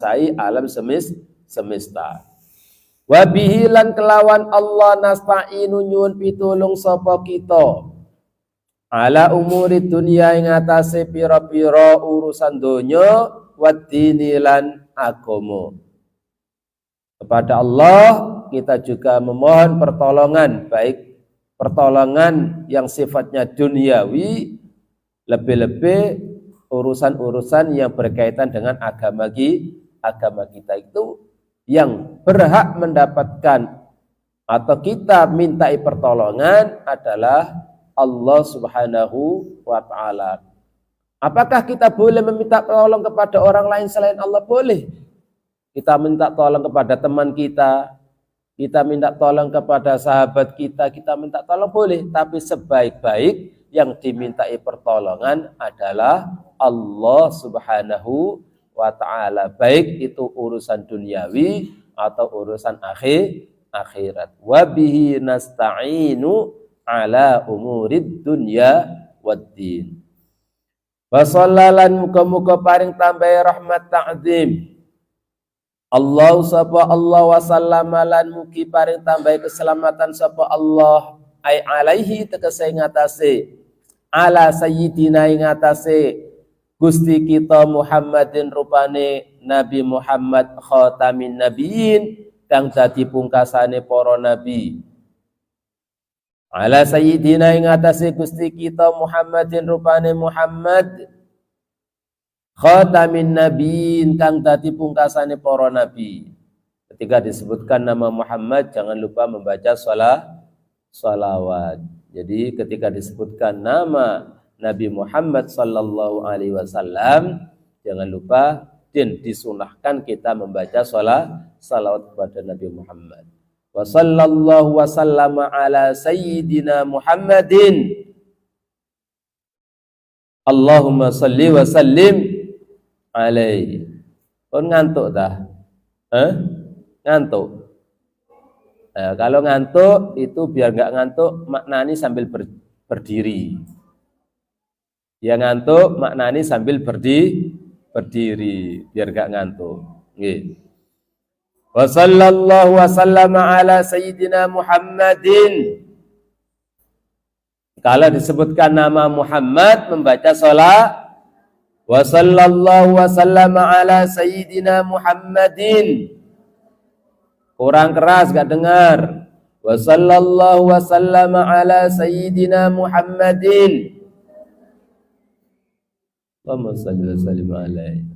menguasai alam semesta. Wa bihi lan kelawan Allah nasta'inu nyuwun pitulung sapa kita ala umuri dunya ing atase pira-pira urusan donya waddini lan agama. Kepada Allah kita juga memohon pertolongan, baik pertolongan yang sifatnya duniawi, lebih-lebih urusan-urusan yang berkaitan dengan agama kita itu yang berhak mendapatkan atau kita mintai pertolongan adalah Allah Subhanahu wa ta'ala. Apakah kita boleh meminta tolong kepada orang lain selain Allah? Boleh. Kita minta tolong kepada teman kita minta tolong kepada sahabat kita minta tolong boleh, tapi sebaik-baik yang dimintai pertolongan adalah Allah Subhanahu wa ta'ala, baik itu urusan duniawi atau urusan akhirat. Wa bihi nasta'inu ala umurid dunya waddin. Wa sallalan muga-muga paring tambahi rahmat ta'zim Allah sapa Allah wa sallama lan mugi paring tambahi keselamatan sapa Allah ai alaihi tegese ngatasé ala sayyidina ing ngatasé Gusti kita Muhammadin rupane Nabi Muhammad khatamin nabiyyin kang dadi pungkasane para nabi. Ala sayyidina ing atase Gusti kita Muhammadin rupane Muhammad khatamin nabiyyin kang dadi pungkasane para nabi. Ketika disebutkan nama Muhammad jangan lupa membaca sholawat. Jadi ketika disebutkan nama Nabi Muhammad sallallahu alaihi wasallam jangan lupa dan disunahkan kita membaca salawat kepada Nabi Muhammad. Wa sallallahu wa sallama ala sayyidina Muhammadin. Allahumma salli wa sallim alaihi. Kon ngantuk dah? Ngantuk. Kalau ngantuk itu biar enggak ngantuk maknani sambil berdiri. Ya ngantuk maknani sambil berdiri biar gak ngantuk. Nggih. Wa sallallahu wa sallama ala sayyidina Muhammadin. Kalau disebutkan nama Muhammad membaca salat wa sallallahu wa sallama ala sayyidina Muhammadin. Kurang keras gak dengar. Wa sallallahu wa sallama ala sayyidina Muhammadin. Allahumma shalli wa sallim alaihi.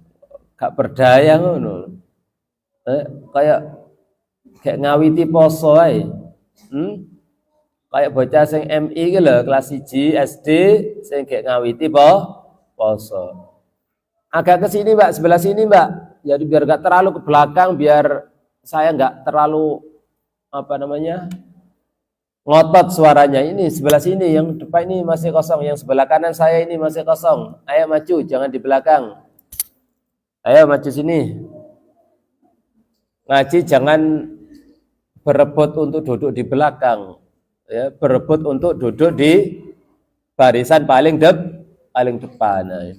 Gak berdaya ngono. Kayak ngawiti poso ae. Kayak bocah sing MI ki lho, kelas 1 SD sing kayak ngawiti poso. Agak ke sini, Mbak, sebelah sini, Mbak. Jadi biar gak terlalu ke belakang, biar saya gak terlalu ngotot suaranya. Ini sebelah sini, yang depan ini masih kosong, yang sebelah kanan saya ini masih kosong. Ayo maju, jangan di belakang. Ayo maju sini. Ngaji jangan berebut untuk duduk di belakang, ya, berebut untuk duduk di barisan paling depan. Ya.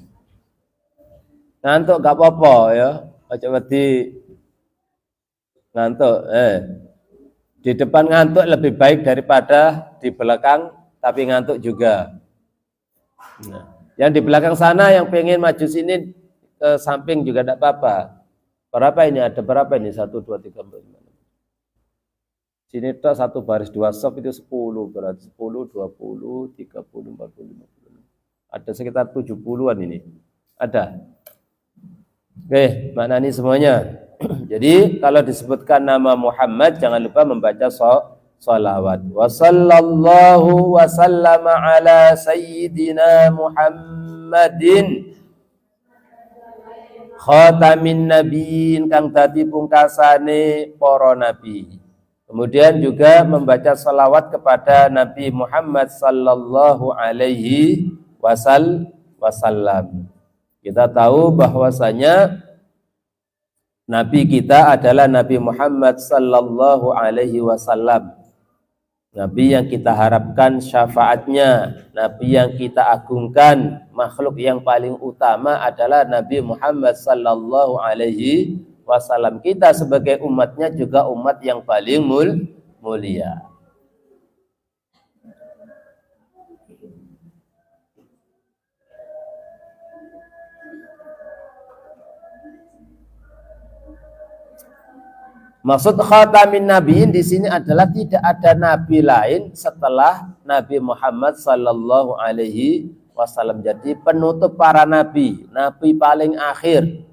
Ngantuk gak apa-apa ya, aja wedi ngantuk. Di depan ngantuk lebih baik daripada di belakang tapi ngantuk juga. Nah, yang di belakang sana yang pengen maju sini ke samping juga tidak apa-apa. Berapa ini? Ada berapa ini? 1, 2, 3, 4, 5. Sini tuh satu baris 2 sop itu 10, berarti 10, 20, 30, 40, 50. Ada sekitar 70-an ini. Ada. Oke, maknani semuanya. Jadi kalau disebutkan nama Muhammad jangan lupa membaca sholawat. Wa sallallahu wa sallama ala sayyidina Muhammadin khatamin nabiyyin kang dadi pungkasane para nabi. Kemudian juga membaca sholawat kepada Nabi Muhammad sallallahu alaihi wasallam. Kita tahu bahwasanya Nabi kita adalah Nabi Muhammad sallallahu alaihi wasallam. Nabi yang kita harapkan syafaatnya, Nabi yang kita agungkan, makhluk yang paling utama adalah Nabi Muhammad sallallahu alaihi wasallam. Kita sebagai umatnya juga umat yang paling mulia. Maksud khatamin nabiin di sini adalah tidak ada nabi lain setelah Nabi Muhammad sallallahu alaihi wasallam. Jadi penutup para nabi, nabi paling akhir,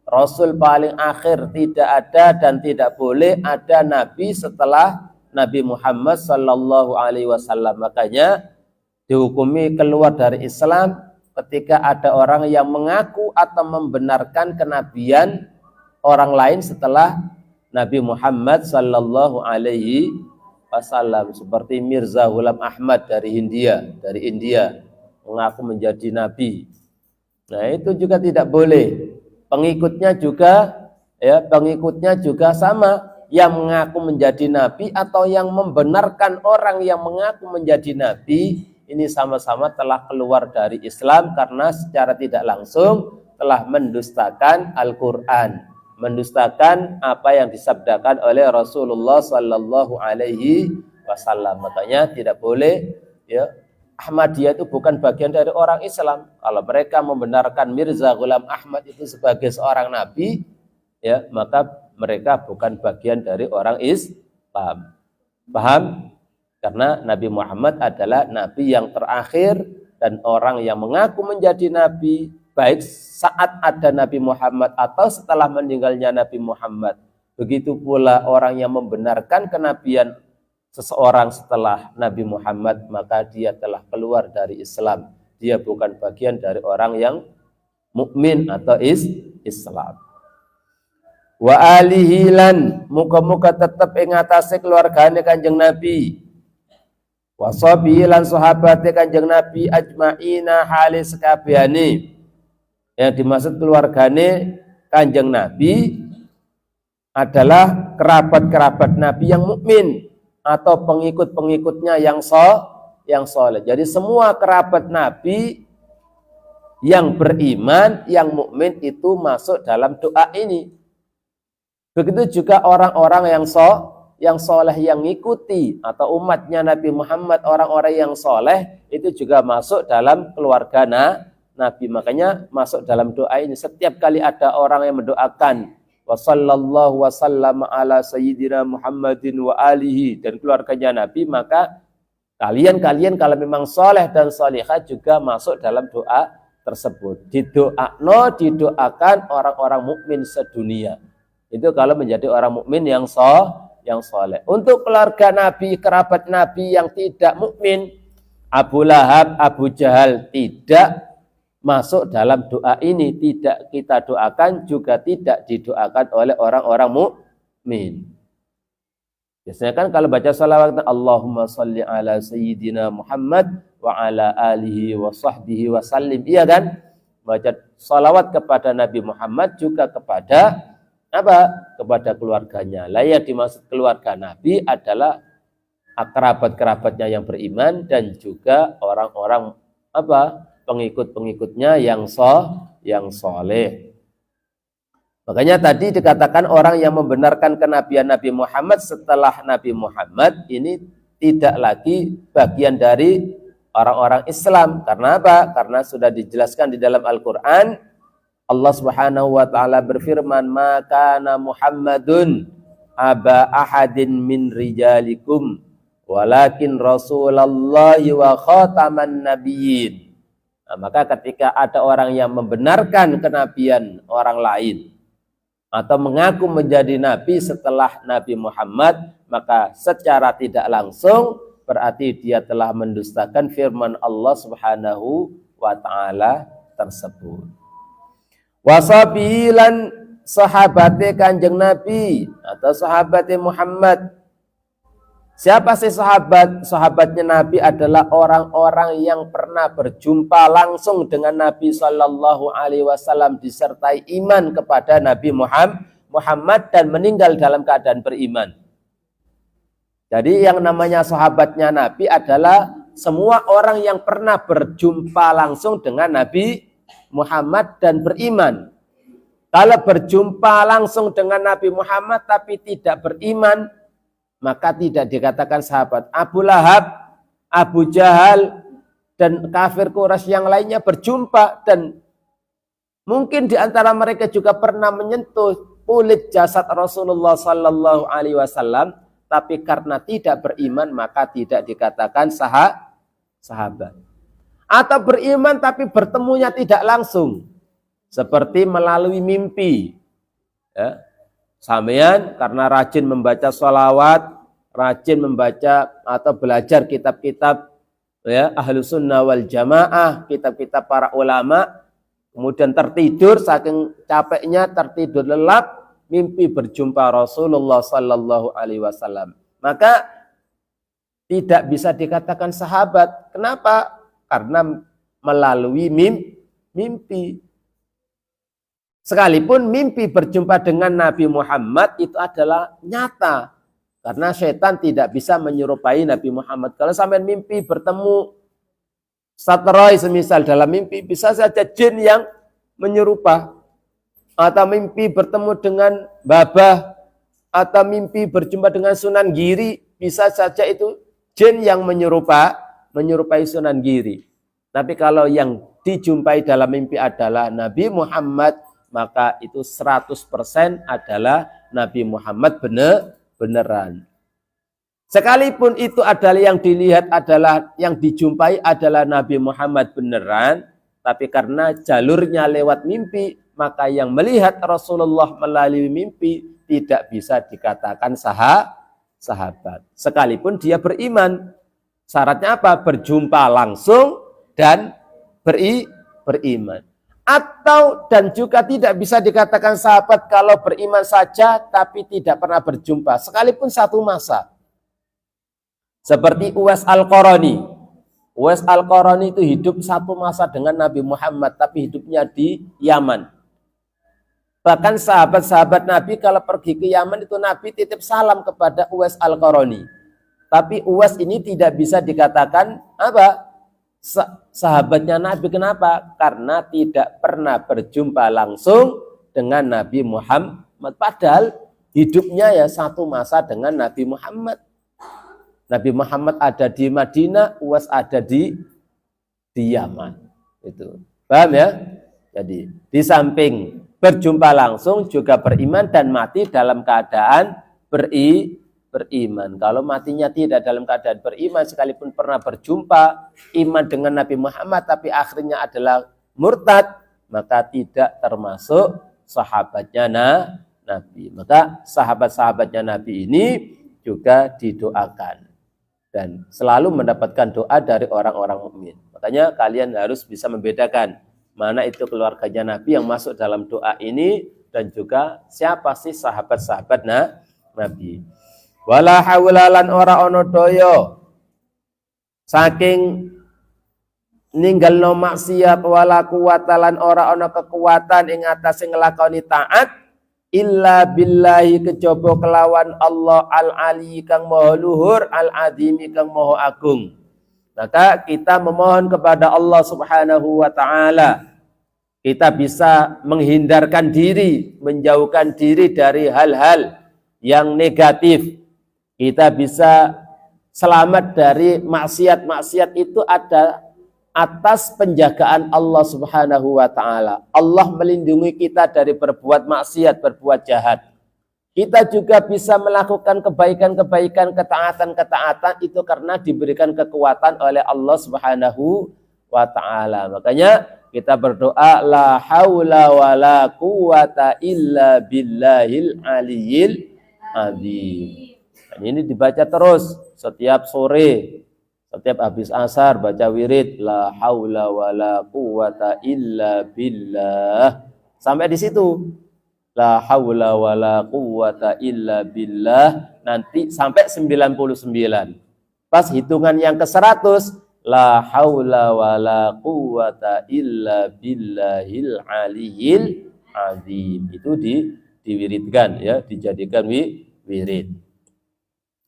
rasul paling akhir, tidak ada dan tidak boleh ada nabi setelah Nabi Muhammad sallallahu alaihi wasallam. Makanya dihukumi keluar dari Islam ketika ada orang yang mengaku atau membenarkan kenabian orang lain setelah Nabi Muhammad sallallahu alaihi wasallam, seperti Mirza Ghulam Ahmad dari India mengaku menjadi nabi. Nah, itu juga tidak boleh. Pengikutnya juga sama, yang mengaku menjadi nabi atau yang membenarkan orang yang mengaku menjadi nabi, ini sama-sama telah keluar dari Islam karena secara tidak langsung telah mendustakan Al-Qur'an, mendustakan apa yang disabdakan oleh Rasulullah sallallahu alaihi wasallam. Makanya tidak boleh, ya, Ahmadiyah itu bukan bagian dari orang Islam. Kalau mereka membenarkan Mirza Ghulam Ahmad itu sebagai seorang nabi, ya, maka mereka bukan bagian dari orang Islam. Paham? Karena Nabi Muhammad adalah nabi yang terakhir, dan orang yang mengaku menjadi nabi baik saat ada Nabi Muhammad atau setelah meninggalnya Nabi Muhammad. Begitu pula orang yang membenarkan kenabian seseorang setelah Nabi Muhammad, maka dia telah keluar dari Islam. Dia bukan bagian dari orang yang mukmin atau Islam. Wa alihi lan muga-muga tetep ing atase keluargane Kanjeng Nabi. Wa sahbihi lan sahabate Kanjeng Nabi ajmaina hale sekabehane. Yang dimaksud keluargane Kanjeng Nabi adalah kerabat-kerabat Nabi yang mukmin atau pengikut-pengikutnya yang soleh. Jadi semua kerabat Nabi yang beriman, yang mukmin itu masuk dalam doa ini. Begitu juga orang-orang yang soleh, yang ngikuti atau umatnya Nabi Muhammad, orang-orang yang soleh itu juga masuk dalam keluarga Nabi. Makanya masuk dalam doa ini. Setiap kali ada orang yang mendoakan wa sallallahu wa sallama ala sayyidina Muhammadin wa alihi dan keluarganya Nabi, maka kalian kalau memang soleh dan solihah juga masuk dalam doa tersebut. Didoakan orang-orang mukmin sedunia. Itu kalau menjadi orang mukmin yang soleh. Untuk keluarga Nabi, kerabat Nabi yang tidak mukmin, Abu Lahab, Abu Jahal tidak masuk dalam doa ini, tidak kita doakan, juga tidak didoakan oleh orang-orang mukmin. Biasanya kan kalau baca salawat, Allahumma sholli ala sayyidina Muhammad wa ala alihi wa sahbihi wa sallim. Iya kan? Baca salawat kepada Nabi Muhammad juga kepada apa? Kepada keluarganya. Lah yang dimaksud keluarga Nabi adalah kerabat-kerabatnya yang beriman dan juga orang-orang apa? Pengikut-pengikutnya yang soleh. Makanya tadi dikatakan orang yang membenarkan kenabian Nabi Muhammad setelah Nabi Muhammad ini tidak lagi bagian dari orang-orang Islam. Karena apa? Karena sudah dijelaskan di dalam Al-Quran. Allah Subhanahu wa taala berfirman, "Maka Muhammadun aba ahadin min rijalikum walakin Rasulullahi wa khataman nabiyyin." Nah, maka ketika ada orang yang membenarkan kenabian orang lain atau mengaku menjadi nabi setelah Nabi Muhammad, maka secara tidak langsung berarti dia telah mendustakan firman Allah Subhanahu wa taala tersebut. Wasabilan sahabate Kanjeng Nabi atau sahabate Muhammad. Siapa sih sahabat? Sahabatnya Nabi adalah orang-orang yang pernah berjumpa langsung dengan Nabi Shallallahu Alaihi Wasallam disertai iman kepada Nabi Muhammad dan meninggal dalam keadaan beriman. Jadi yang namanya sahabatnya Nabi adalah semua orang yang pernah berjumpa langsung dengan Nabi Muhammad dan beriman. Kalau berjumpa langsung dengan Nabi Muhammad tapi tidak beriman, maka tidak dikatakan sahabat. Abu Lahab, Abu Jahal, dan kafir Quraisy yang lainnya berjumpa, dan mungkin di antara mereka juga pernah menyentuh kulit jasad Rasulullah Sallallahu Alaihi Wasallam, tapi karena tidak beriman maka tidak dikatakan sahabat. Atau beriman tapi bertemunya tidak langsung, seperti melalui mimpi. Ya. Sampean karena rajin membaca sholawat, rajin membaca atau belajar kitab-kitab ya Ahlus Sunnah wal Jamaah, kitab-kitab para ulama, kemudian tertidur, saking capeknya tertidur lelap, mimpi berjumpa Rasulullah Sallallahu Alaihi Wasallam, maka tidak bisa dikatakan sahabat. Kenapa? Karena melalui mimpi. Sekalipun mimpi berjumpa dengan Nabi Muhammad itu adalah nyata, karena setan tidak bisa menyerupai Nabi Muhammad. Kalau sampai mimpi bertemu satroy semisal dalam mimpi, bisa saja jin yang menyerupa, atau mimpi bertemu dengan babah, atau mimpi berjumpa dengan Sunan Giri, bisa saja itu jin yang menyerupai Sunan Giri. Tapi kalau yang dijumpai dalam mimpi adalah Nabi Muhammad, maka itu 100% adalah Nabi Muhammad beneran. Sekalipun itu adalah yang dilihat adalah, yang dijumpai adalah Nabi Muhammad beneran, tapi karena jalurnya lewat mimpi, maka yang melihat Rasulullah melalui mimpi tidak bisa dikatakan sahabat. Sekalipun dia beriman. Syaratnya apa? Berjumpa langsung dan beriman. Atau dan juga tidak bisa dikatakan sahabat kalau beriman saja tapi tidak pernah berjumpa, sekalipun satu masa. Seperti Uwais Al-Qarani. Uwais Al-Qarani itu hidup satu masa dengan Nabi Muhammad, tapi hidupnya di Yaman. Bahkan sahabat-sahabat Nabi kalau pergi ke Yaman itu Nabi titip salam kepada Uwais Al-Qarani. Tapi Uwais ini tidak bisa dikatakan apa? Sahabatnya Nabi. Kenapa? Karena tidak pernah berjumpa langsung dengan Nabi Muhammad. Padahal hidupnya ya satu masa dengan Nabi Muhammad. Nabi Muhammad ada di Madinah, Uwais ada di Yaman. Itu. Paham ya? Jadi di samping berjumpa langsung juga beriman dan mati dalam keadaan beriman. Kalau matinya tidak dalam keadaan beriman, sekalipun pernah berjumpa iman dengan Nabi Muhammad tapi akhirnya adalah murtad, maka tidak termasuk sahabatnya Nabi. Maka sahabat-sahabatnya Nabi ini juga didoakan dan selalu mendapatkan doa dari orang-orang mukmin. Makanya kalian harus bisa membedakan mana itu keluarganya Nabi yang masuk dalam doa ini, dan juga siapa sih sahabat-sahabat Nabi. Wala haula lan ora ono daya saking ninggalno maksiat, wala quwata lan ora ono kekuatan ing atase nglakoni taat illa billahi kejaba kelawan Allah al-ali kang maha luhur, al-azimi kang maha agung. Maka kita memohon kepada Allah Subhanahu wa taala, kita bisa menghindarkan diri, menjauhkan diri dari hal-hal yang negatif. Kita bisa selamat dari maksiat-maksiat, itu ada atas penjagaan Allah Subhanahu wa taala. Allah melindungi kita dari berbuat maksiat, berbuat jahat. Kita juga bisa melakukan kebaikan-kebaikan, ketaatan-ketaatan itu karena diberikan kekuatan oleh Allah Subhanahu wa taala. Makanya kita berdoa la haula wala quwata illa billahil aliyyil azim. Ini dibaca terus setiap sore, setiap habis asar baca wirid la haula wala quwata illa billah. Sampai di situ. La haula wala quwata illa billah, nanti sampai 99. Pas hitungan yang ke-100, la haula wala quwata illa billahil aliyyil azim. Itu diwiridkan ya, dijadikan wirid.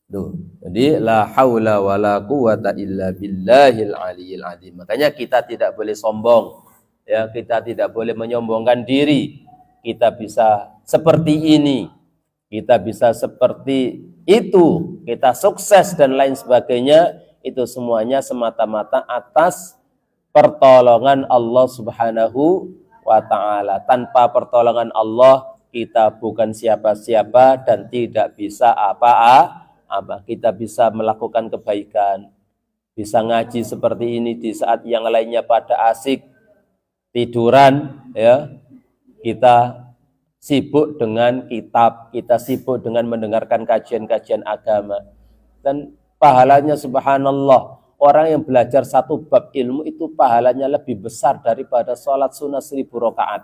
Tuh. Jadi la haula wala quwata illa billahil aliyyil azim. Makanya kita tidak boleh sombong. Ya, kita tidak boleh menyombongkan diri. kita bisa seperti ini, kita bisa seperti itu, kita sukses dan lain sebagainya, itu semuanya semata-mata atas pertolongan Allah Subhanahu wa ta'ala. Tanpa pertolongan Allah, kita bukan siapa-siapa dan tidak bisa apa-apa. Kita bisa melakukan kebaikan, bisa ngaji seperti ini di saat yang lainnya pada asik tiduran, ya. Kita sibuk dengan kitab, kita sibuk dengan mendengarkan kajian-kajian agama. Dan pahalanya subhanallah, orang yang belajar satu bab ilmu itu pahalanya lebih besar daripada sholat sunnah 1000 rakaat.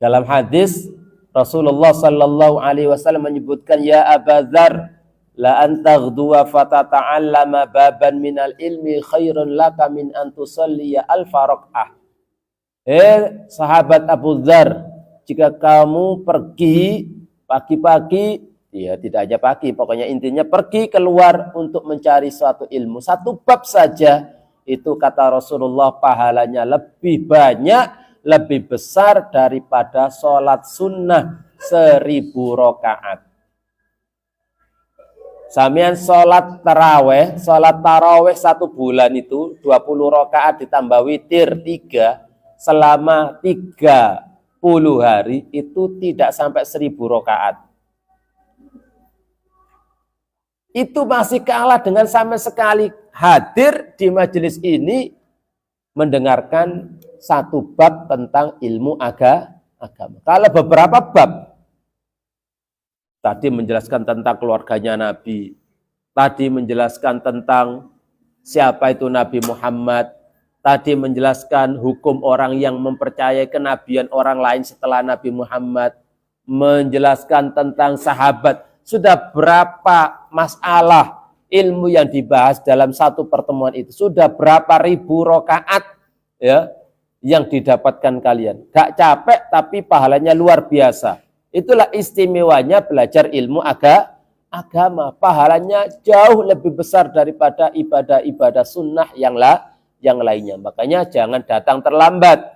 Dalam hadis Rasulullah sallallahu alaihi wasallam menyebutkan, ya Aba Dzar, la antaghduwa fatata'allama baban minal ilmi khairun laka min an tusalliya alfa rak'ah. Sahabat Abu Dzar, jika kamu pergi pagi-pagi, ya tidak aja pagi, pokoknya intinya pergi keluar untuk mencari suatu ilmu, satu bab saja, itu kata Rasulullah pahalanya lebih banyak, lebih besar daripada sholat sunnah 1000 rakaat. Samian sholat taraweh satu bulan itu 20 rakaat ditambah witir 3 selama 30 hari itu tidak sampai 1000 rakaat. Itu masih kalah dengan sama sekali hadir di majelis ini mendengarkan satu bab tentang ilmu agama. Kalau beberapa bab, tadi menjelaskan tentang keluarganya Nabi, tadi menjelaskan tentang siapa itu Nabi Muhammad, tadi menjelaskan hukum orang yang mempercayai kenabian orang lain setelah Nabi Muhammad, menjelaskan tentang sahabat. Sudah berapa masalah ilmu yang dibahas dalam satu pertemuan itu? Sudah berapa ribu rakaat, ya, yang didapatkan kalian? Gak capek tapi pahalanya luar biasa. Itulah istimewanya belajar ilmu agama. Pahalanya jauh lebih besar daripada ibadah-ibadah sunnah yang lainnya. Makanya jangan datang terlambat.